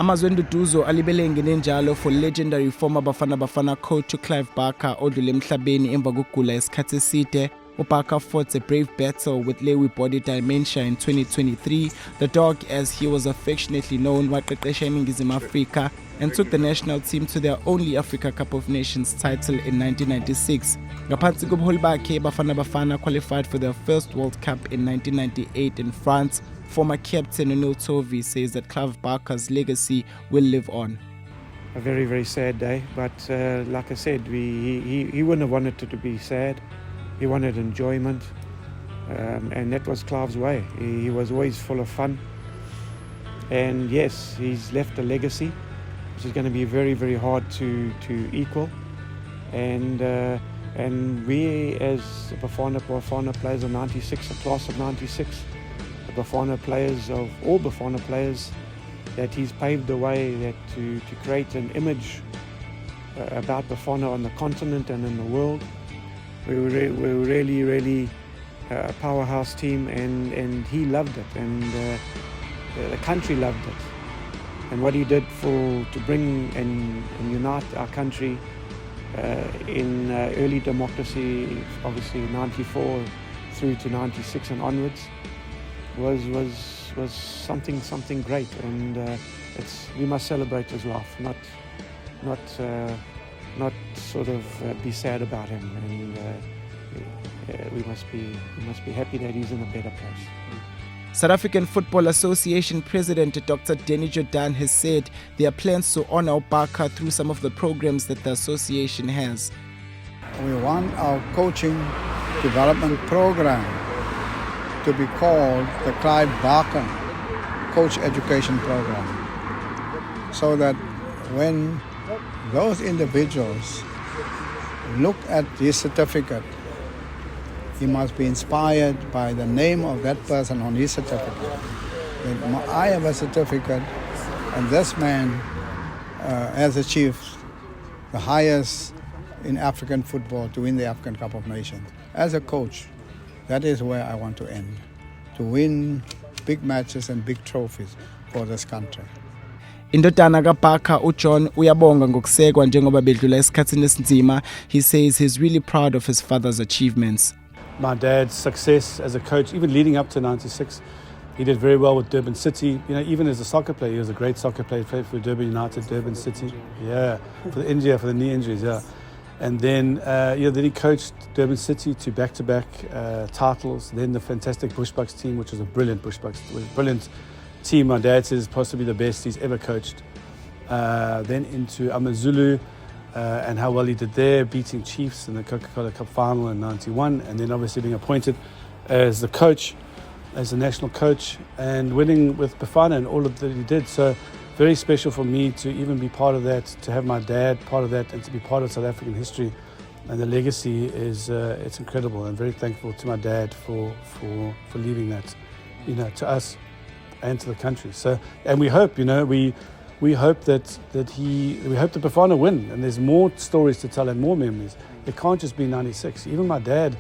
Amazwenduduzo alibele ngenenjalo for legendary former Bafana coach Clive Barker odlule emhlabeni emva kokugula isikhathi eside. Barker fought a brave battle with Lewy body dementia in 2023. The dog, as he was affectionately known, waqeqesha eNingizimu Afrika and took the national team to their only Africa Cup of Nations title in 1996. Ngaphansi kobuholi bakhe, Bafana qualified for their first World Cup in 1998 in France. Former captain Onil Tovi says that Clive Barker's legacy will live on. A very, very sad day, but like I said, he wouldn't have wanted it to be sad. He wanted enjoyment, and that was Clive's way. He was always full of fun. And yes, he's left a legacy, which is going to be very, very hard to equal. And we as Bafana players of 96, a class of 96, the Bafana players of all Bafana players, that he's paved the way that to create an image about Bafana on the continent and in the world. We were really a powerhouse team, and he loved it, and the country loved it. And what he did to bring and unite our country in early democracy, obviously 94 through to 96 and onwards, was something great, and we must celebrate his life, not sort of be sad about him, and we must be happy that he's in a better place. South African Football Association President Dr. Danny Jordan has said there are plans to honor Barker through some of the programs that the association has. We want our coaching development program to be called the Clive Barker Coach Education Program, so that when those individuals look at this certificate, he must be inspired by the name of that person on his certificate. I have a certificate, and this man has achieved the highest in African football to win the African Cup of Nations. As a coach, that is where I want to end, to win big matches and big trophies for this country. Indodana kaBarker uJohn uyabonga ngokusekwa njengoba bedlula esikhathini esinzima. He says he's really proud of his father's achievements. My dad's success as a coach, even leading up to 96, he did very well with Durban City. You know, even as a soccer player, he was a great soccer player. He played for Durban United, Durban City. Yeah, for the knee injuries, yeah. And then, then he coached Durban City to back-to-back titles. Then the fantastic Bushbucks team, which was a brilliant brilliant team. My dad says possibly the best he's ever coached. Then into AmaZulu, and how well he did there, beating Chiefs in the Coca-Cola Cup final in 91, and then obviously being appointed as the coach, as the national coach, and winning with Bafana and all of that he did. So very special for me to even be part of that, to have my dad part of that, and to be part of South African history. And the legacy is it's incredible. I'm very thankful to my dad for leaving that, to us and to the country. So, and we hope, we hope that Bafana win, and there's more stories to tell and more memories. It can't just be 96. Even my dad,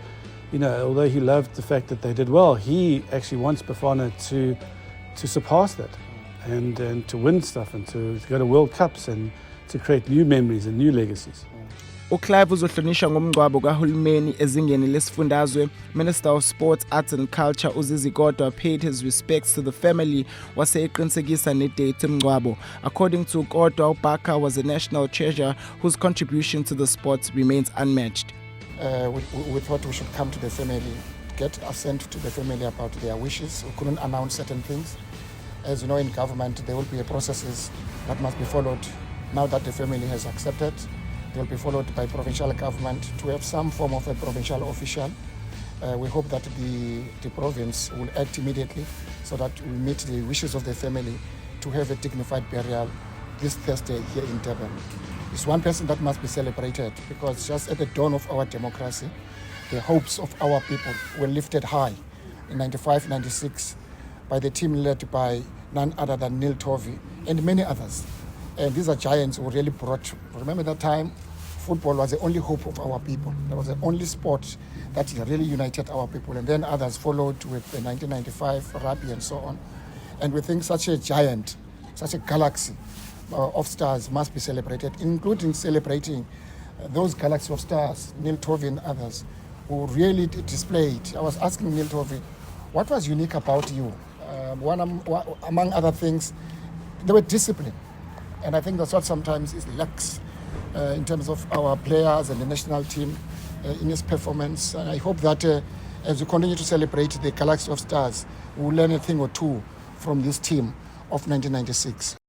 although he loved the fact that they did well, he actually wants Bafana to surpass that, and to win stuff, and to go to World Cups, and to create new memories and new legacies. uClive uzohlonishwa ngomngcwabo kahulumeni ezingeni lesifundazwe. Minister of Sports, Arts and Culture Zizi Kodwa paid his respects to the family wase eqinisekisa nedate yomngcwabo. According to Kodwa, Barker was a national treasure whose contribution to the sport remains unmatched. We thought we should come to the family, get assent to the family about their wishes. We couldn't announce certain things. As you know, in government there will be processes that must be followed. Now that the family has accepted, they will be followed by provincial government to have some form of a provincial official. We hope that the province will act immediately so that we meet the wishes of the family to have a dignified burial this Thursday here in Durban. It's one person that must be celebrated, because just at the dawn of our democracy, the hopes of our people were lifted high in 95, 96 by the team led by none other than Neil Tovey and many others. And these are giants who really brought, remember that time, football was the only hope of our people. That was the only sport that really united our people. And then others followed with the 1995 rugby and so on. And we think such a giant such a galaxy of stars must be celebrated, including celebrating those galaxy of stars, Neil Tovey and others, who really displayed. I was asking Neil Tovey, what was unique about you? Among other things, they were disciplined. And I think that's what sometimes is lacks in terms of our players and the national team in its performance. And I hope that as we continue to celebrate the galaxy of stars, we'll learn a thing or two from this team of 1996.